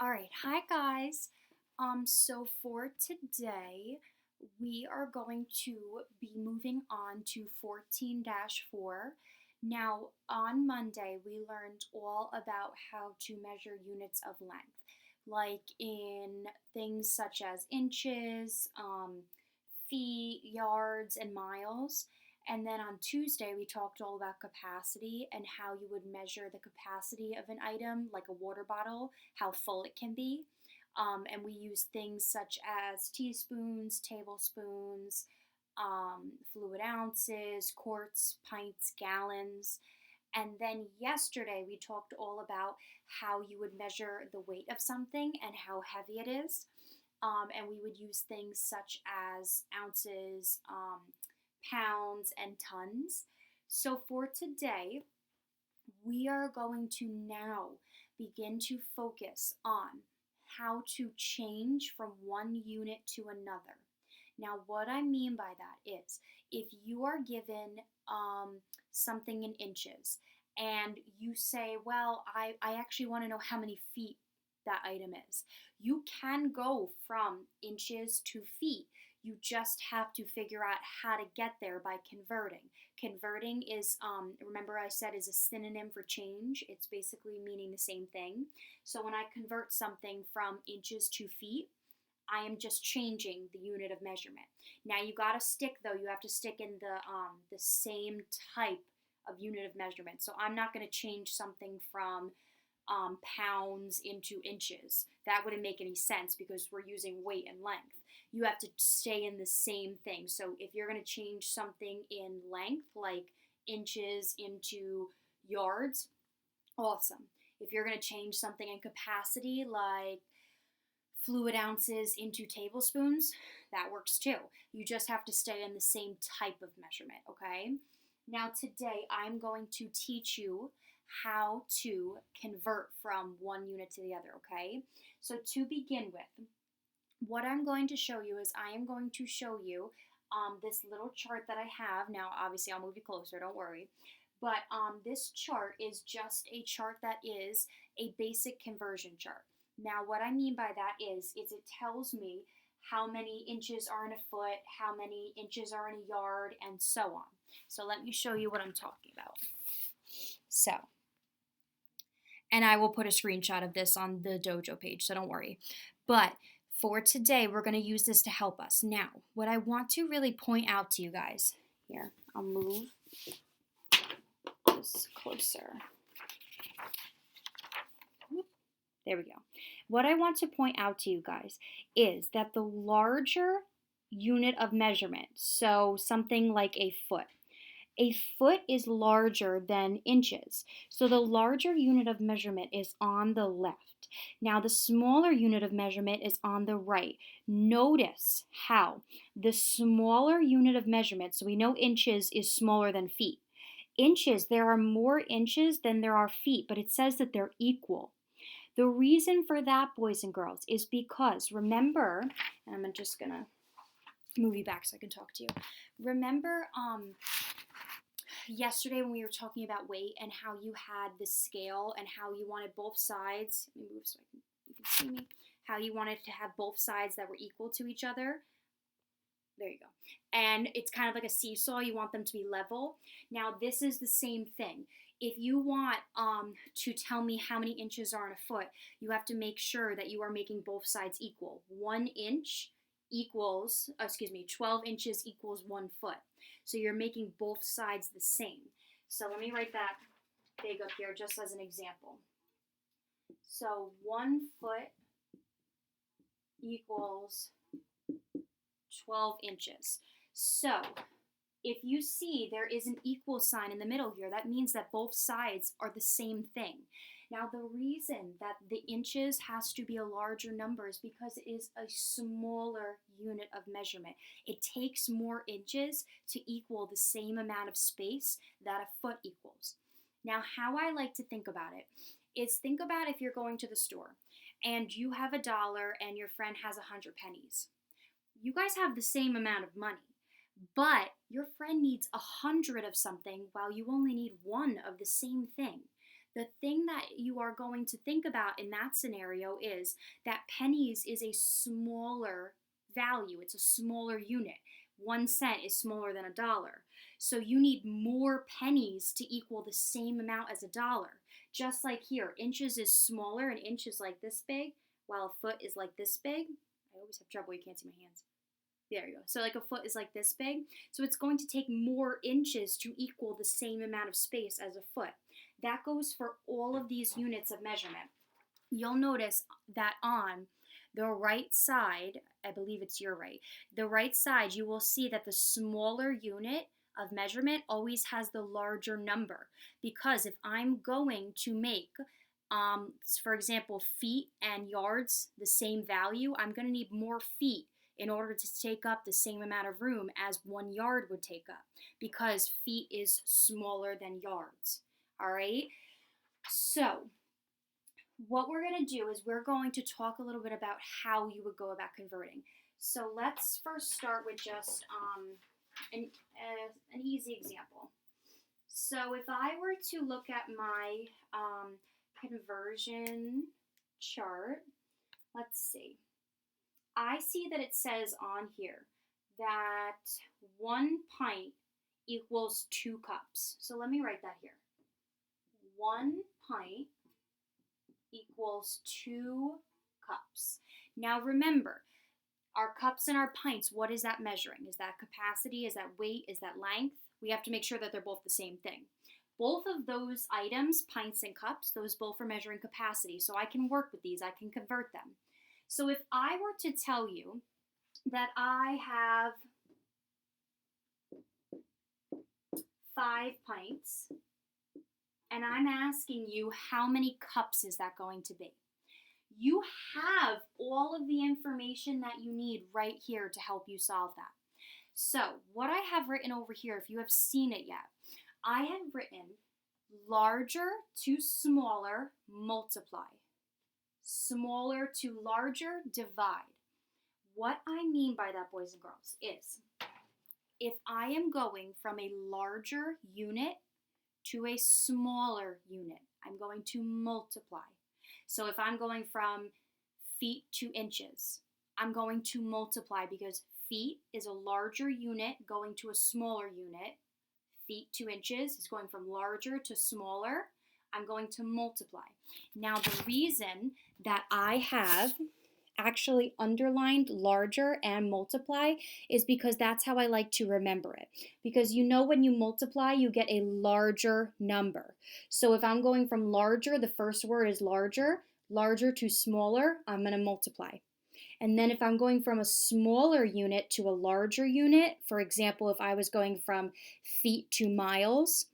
All right, hi guys. So for today, we are going to be moving on to 14-4. Now, on Monday, we learned all about how to measure units of length, like in things such as inches, feet, yards, and miles. And then on Tuesday, we talked all about capacity and how you would measure the capacity of an item, like a water bottle, how full it can be. And we use things such as teaspoons, tablespoons, fluid ounces, quarts, pints, gallons. And then yesterday, we talked all about how you would measure the weight of something and how heavy it is. And we would use things such as ounces, pounds, and tons. So for today, we are going to now begin to focus on how to change from one unit to another. Now, what I mean by that is if you are given something in inches and you say, well, I actually want to know how many feet that item is, you can go from inches to feet. You just have to figure out how to get there by converting. Converting is, remember I said, is a synonym for change. It's basically meaning the same thing. So when I convert something from inches to feet, I am just changing the unit of measurement. Now you got to stick though. You have to stick in the same type of unit of measurement. So I'm not going to change something from pounds into inches. That wouldn't make any sense because we're using weight and length. You have to stay in the same thing. So if you're going to change something in length, like inches into yards, awesome. If you're going to change something in capacity, like fluid ounces into tablespoons, that works too. You just have to stay in the same type of measurement, okay? Now, today I'm going to teach you how to convert from one unit to the other, okay? So, to begin with, what I'm going to show you is I am going to show you this little chart that I have. Now, obviously, I'll move you closer, don't worry. But this chart is just a chart that is a basic conversion chart. Now, what I mean by that is it tells me how many inches are in a foot, how many inches are in a yard, and so on. So let me show you what I'm talking about. So, and I will put a screenshot of this on the dojo page, so don't worry. But for today, we're going to use this to help us. Now, what I want to really point out to you guys, here, I'll move this closer. There we go. What I want to point out to you guys is that the larger unit of measurement, so something like a foot is larger than inches. So the larger unit of measurement is on the left. Now the smaller unit of measurement is on the right. Notice how the smaller unit of measurement, so we know inches is smaller than feet. Inches, there are more inches than there are feet, but it says that they're equal. The reason for that, boys and girls, is because remember, and I'm just gonna move you back so I can talk to you. Remember, yesterday when we were talking about weight and how you had the scale and how you wanted both sides. Let me move so you can see me. How you wanted to have both sides that were equal to each other. There you go. And it's kind of like a seesaw. You want them to be level. Now this is the same thing. If you want to tell me how many inches are in a foot, you have to make sure that you are making both sides equal. 1 inch equals, 12 inches equals 1 foot. So you're making both sides the same. So let me write that big up here just as an example. So 1 foot equals 12 inches. So if you see there is an equal sign in the middle here, that means that both sides are the same thing. Now, the reason that the inches has to be a larger number is because it is a smaller unit of measurement. It takes more inches to equal the same amount of space that a foot equals. Now, how I like to think about it is think about if you're going to the store and you have $1 and your friend has 100 pennies. You guys have the same amount of money. But your friend needs 100 of something while you only need 1 of the same thing. The thing that you are going to think about in that scenario is that pennies is a smaller value, it's a smaller unit. 1 cent is smaller than a dollar. So you need more pennies to equal the same amount as a dollar. Just like here, inches is smaller, an inch is like this big, while a foot is like this big. I always have trouble, you can't see my hands. There you go. So like a foot is like this big. So it's going to take more inches to equal the same amount of space as a foot. That goes for all of these units of measurement. You'll notice that on the right side, I believe it's your right, the right side, you will see that the smaller unit of measurement always has the larger number. Because if I'm going to make, for example, feet and yards the same value, I'm going to need more feet in order to take up the same amount of room as 1 yard would take up, because feet is smaller than yards. All right? So what we're going to do is we're going to talk a little bit about how you would go about converting. So let's first start with just an easy example. So if I were to look at my conversion chart, let's see. I see that it says on here that 1 pint equals 2 cups. So let me write that here. 1 pint equals 2 cups. Now remember, our cups and our pints, what is that measuring? Is that capacity? Is that weight? Is that length? We have to make sure that they're both the same thing. Both of those items, pints and cups, those both are measuring capacity. So I can work with these. I can convert them. So if I were to tell you that I have 5 pints, and I'm asking you how many cups is that going to be? You have all of the information that you need right here to help you solve that. So what I have written over here, if you have seen it yet, I have written larger to smaller, multiply. Smaller to larger, divide. What I mean by that, boys and girls, is if I am going from a larger unit to a smaller unit, I'm going to multiply. So if I'm going from feet to inches, I'm going to multiply because feet is a larger unit going to a smaller unit. Feet to inches is going from larger to smaller. I'm going to multiply. Now the reason that I have actually underlined larger and multiply is because that's how I like to remember it. Because you know when you multiply, you get a larger number. So if I'm going from larger, the first word is larger, larger to smaller, I'm going to multiply. And then if I'm going from a smaller unit to a larger unit, for example, if I was going from feet to miles,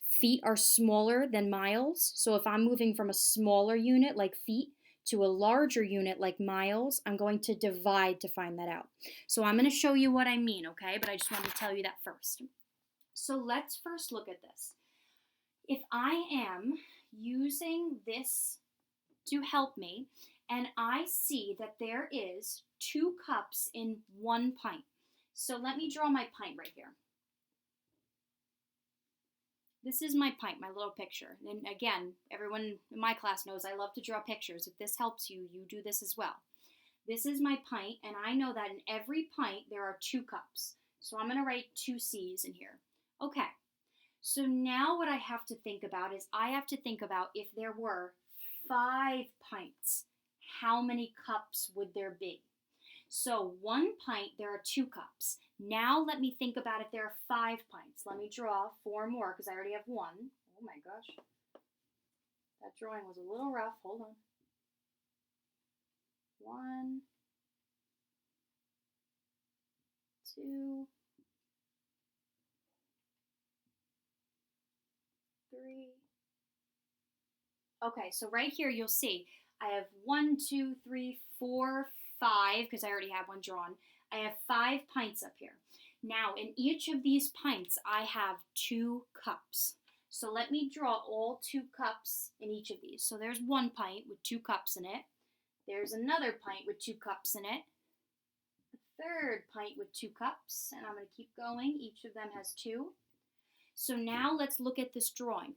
feet are smaller than miles. So if I'm moving from a smaller unit like feet to a larger unit like miles, I'm going to divide to find that out. So I'm going to show you what I mean, okay? But I just wanted to tell you that first. So let's first look at this. If I am using this to help me, and I see that there is 2 cups in 1 pint. So let me draw my pint right here. This is my pint, my little picture. And again, everyone in my class knows I love to draw pictures. If this helps you, you do this as well. This is my pint, and I know that in every pint there are 2 cups. So I'm going to write 2 C's in here. Okay, so now what I have to think about is I have to think about if there were 5 pints, how many cups would there be? So 1 pint, there are 2 cups. Now let me think about if there are 5 pints. Let me draw 4 more because I already have 1. Oh my gosh. That drawing was a little rough. Hold on. 1, 2, 3. Okay, so right here you'll see I have 1, 2, 3, 4, 5, because I already have one drawn. I have 5 pints up here. Now, in each of these pints, I have 2 cups. So let me draw all 2 cups in each of these. So there's 1 pint with 2 cups in it. There's another pint with 2 cups in it. A third pint with 2 cups. And I'm going to keep going. Each of them has 2. So now let's look at this drawing.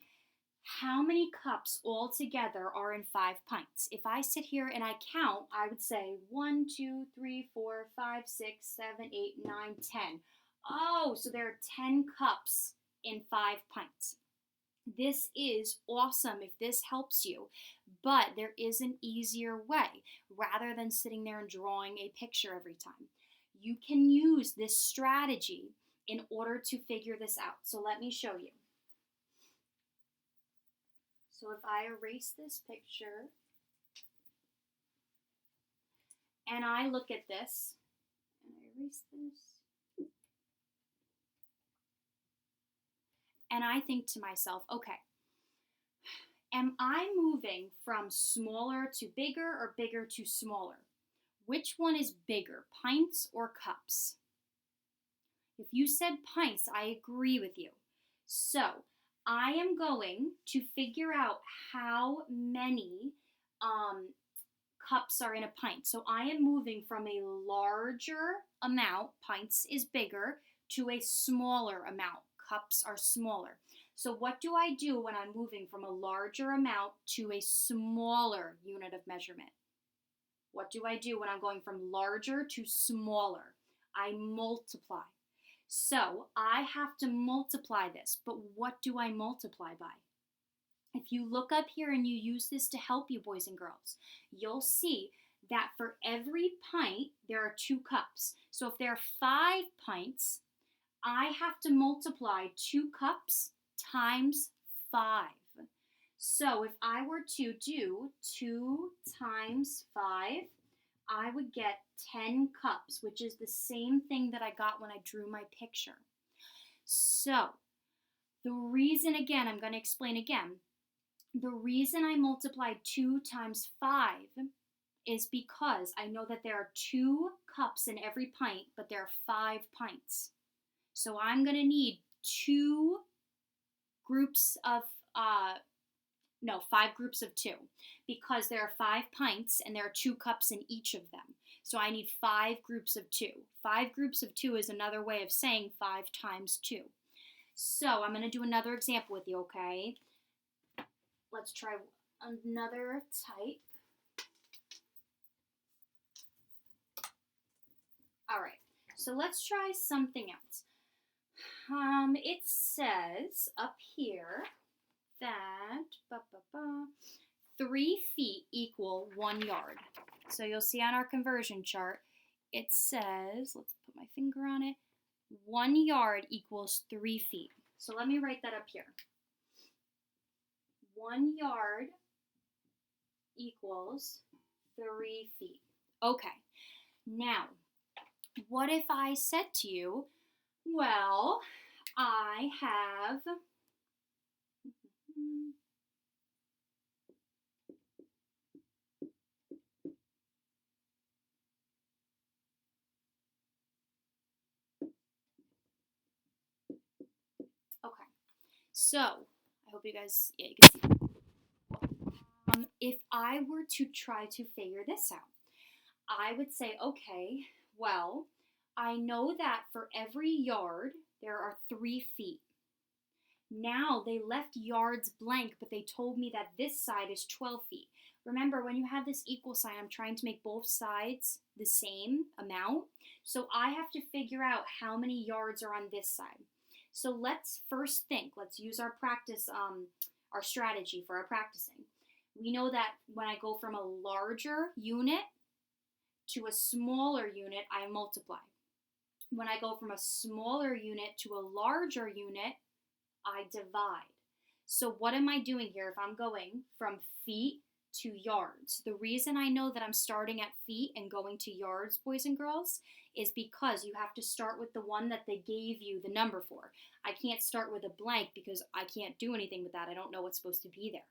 How many cups altogether are in 5 pints? If I sit here and I count, I would say 1, 2, 3, 4, 5, 6, 7, 8, 9, 10. Oh, so there are 10 cups in 5 pints. This is awesome if this helps you, but there is an easier way rather than sitting there and drawing a picture every time. You can use this strategy in order to figure this out. So let me show you. So if I erase this picture and I look at this, and I erase this, and I think to myself, okay, am I moving from smaller to bigger or bigger to smaller? Which one is bigger, pints or cups? If you said pints, I agree with you. So I am going to figure out how many cups are in a pint. So I am moving from a larger amount, pints is bigger, to a smaller amount, cups are smaller. So what do I do when I'm moving from a larger amount to a smaller unit of measurement? What do I do when I'm going from larger to smaller? I multiply. So I have to multiply this, but what do I multiply by? If you look up here and you use this to help you, boys and girls, you'll see that for every pint, there are 2 cups. So if there are 5 pints, I have to multiply 2 cups times 5. So if I were to do 2 times 5, I would get 10 cups, which is the same thing that I got when I drew my picture. So the reason, again, I'm going to explain again. The reason I multiplied 2 times 5 is because I know that there are 2 cups in every pint, but there are 5 pints. So I'm going to need 5 groups of 2, because there are 5 pints and there are 2 cups in each of them. So I need 5 groups of 2. 5 groups of 2 is another way of saying 5 times 2. So I'm going to do another example with you, okay? Let's try another type. All right, so let's try something else. It says up here that 3 feet equal 1 yard. So you'll see on our conversion chart, it says, let's put my finger on it, 1 yard equals 3 feet. So let me write that up here. 1 yard equals 3 feet. Okay, now, what if I said to you, well, I have okay, so I hope you guys, you can see. If I were to try to figure this out, I would say, okay, well, I know that for every yard, there are 3 feet. Now they left yards blank, but they told me that this side is 12 feet. Remember, when you have this equal sign, I'm trying to make both sides the same amount. So I have to figure out how many yards are on this side. So let's first think. Let's use our practice, our strategy for our practicing. We know that when I go from a larger unit to a smaller unit, I multiply. When I go from a smaller unit to a larger unit, I divide. So what am I doing here if I'm going from feet to yards? The reason I know that I'm starting at feet and going to yards, boys and girls, is because you have to start with the one that they gave you the number for. I can't start with a blank because I can't do anything with that. I don't know what's supposed to be there.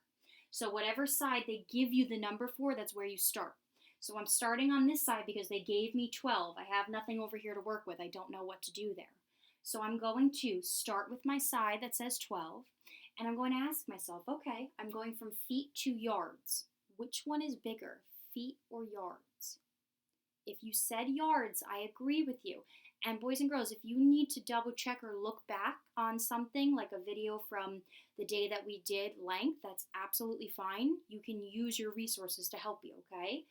So whatever side they give you the number for, that's where you start. So I'm starting on this side because they gave me 12. I have nothing over here to work with. I don't know what to do there. So I'm going to start with my side that says 12, and I'm going to ask myself, okay, I'm going from feet to yards. Which one is bigger, feet or yards? If you said yards, I agree with you. And boys and girls, if you need to double check or look back on something like a video from the day that we did length, that's absolutely fine. You can use your resources to help you, okay?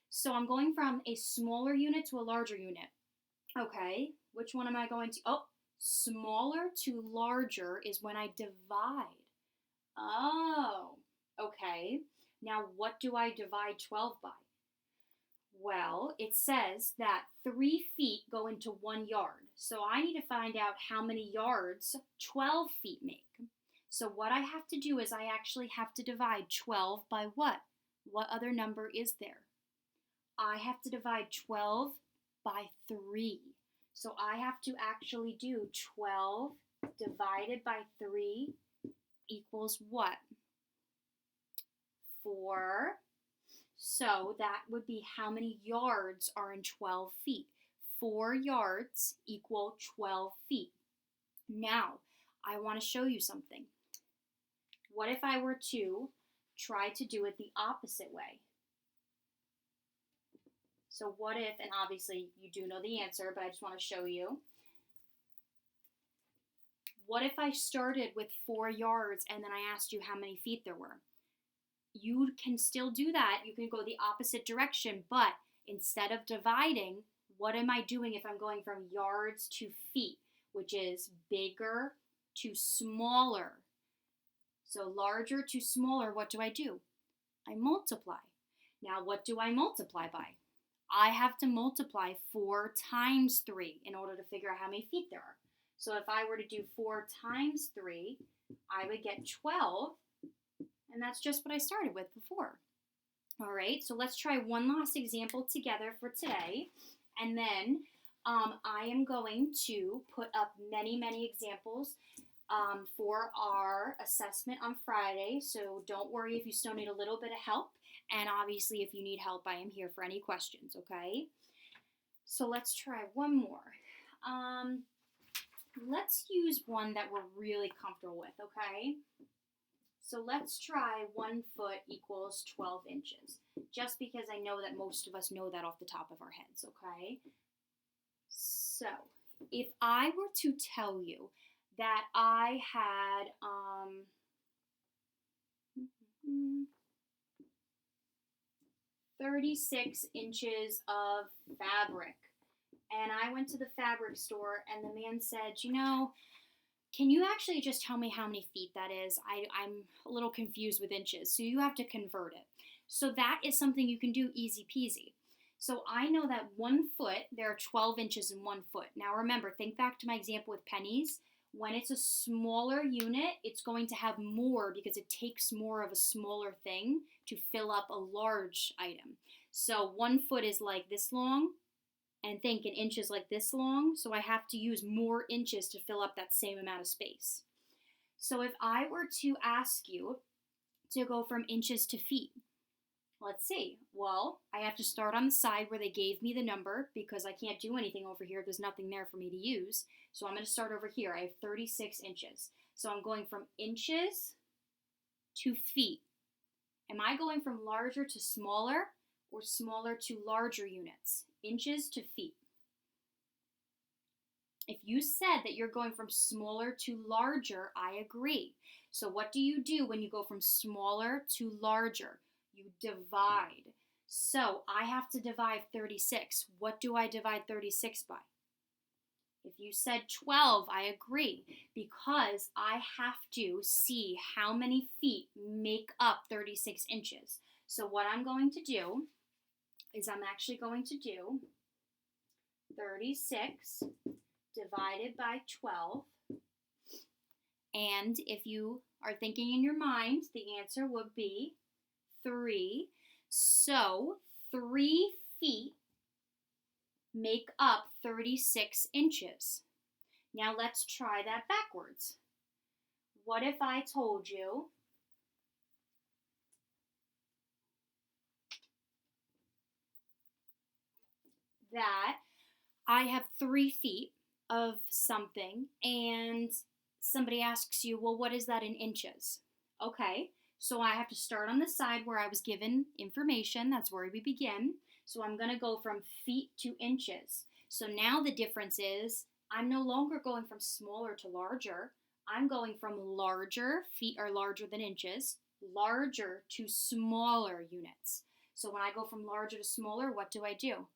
So I'm going from a smaller unit to a larger unit. Okay, which one am I going to? Oh, smaller to larger is when I divide. Oh, okay. Now what do I divide 12 by? Well, it says that 3 feet go into 1 yard. So I need to find out how many yards 12 feet make. So what I have to do is I actually have to divide 12 by what? What other number is there? I have to divide 12 by 3. So I have to actually do 12 divided by 3 equals what? 4. So that would be how many yards are in 12 feet. 4 yards equal 12 feet. Now, I want to show you something. What if I were to try to do it the opposite way? So what if, and obviously you do know the answer, but I just want to show you. What if I started with 4 yards and then I asked you how many feet there were? You can still do that. You can go the opposite direction, but instead of dividing, what am I doing if I'm going from yards to feet, which is bigger to smaller? So larger to smaller, what do? I multiply. Now, what do I multiply by? I have to multiply 4 times 3 in order to figure out how many feet there are. So if I were to do 4 times 3, I would get 12, and that's just what I started with before. All right, so let's try one last example together for today, and then I am going to put up many, many examples for our assessment on Friday, so don't worry if you still need a little bit of help, and obviously if you need help, I am here for any questions, okay? So let's try one more. Let's use one that we're really comfortable with, okay? So let's try 1 foot equals 12 inches, just because I know that most of us know that off the top of our heads, okay? So if I were to tell you that I had 36 inches of fabric, and I went to the fabric store and the man said, can you actually just tell me how many feet that is? I'm a little confused with inches, so you have to convert it. So that is something you can do easy peasy. So I know that 1 foot, there are 12 inches in 1 foot. Now remember, think back to my example with pennies. When it's a smaller unit, it's going to have more because it takes more of a smaller thing to fill up a large item. So 1 foot is like this long, and think an inch is like this long, so I have to use more inches to fill up that same amount of space. So if I were to ask you to go from inches to feet, let's see. Well, I have to start on the side where they gave me the number because I can't do anything over here. There's nothing there for me to use. So I'm going to start over here. I have 36 inches. So I'm going from inches to feet. Am I going from larger to smaller or smaller to larger units? Inches to feet. If you said that you're going from smaller to larger, I agree. So what do you do when you go from smaller to larger? You divide. So I have to divide 36. What do I divide 36 by? If you said 12, I agree, because I have to see how many feet make up 36 inches. So what I'm going to do is I'm actually going to do 36 divided by 12. And if you are thinking in your mind, the answer would be 3. So 3 feet make up 36 inches. Now let's try that backwards. What if I told you that I have 3 feet of something and somebody asks you, well, what is that in inches? Okay, So I have to start on the side where I was given information. That's where we begin. So I'm going to go from feet to inches. So now the difference is I'm no longer going from smaller to larger. I'm going from larger, feet are larger than inches, larger to smaller units. So when I go from larger to smaller, what do?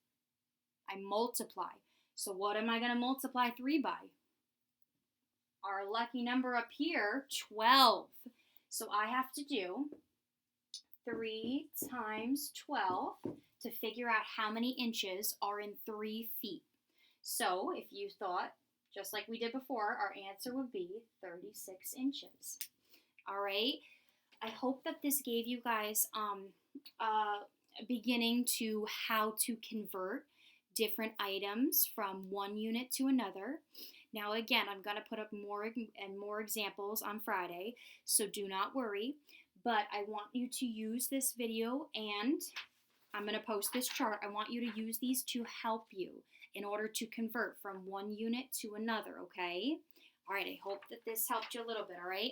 I multiply. So what am I going to multiply 3 by? Our lucky number up here, 12. So I have to do 3 times 12 to figure out how many inches are in 3 feet. So if you thought, just like we did before, our answer would be 36 inches. All right. I hope that this gave you guys a beginning to how to convert different items from one unit to another. Now, again, I'm going to put up more and more examples on Friday, so do not worry. But I want you to use this video, and I'm going to post this chart. I want you to use these to help you in order to convert from one unit to another, okay? All right, I hope that this helped you a little bit, all right?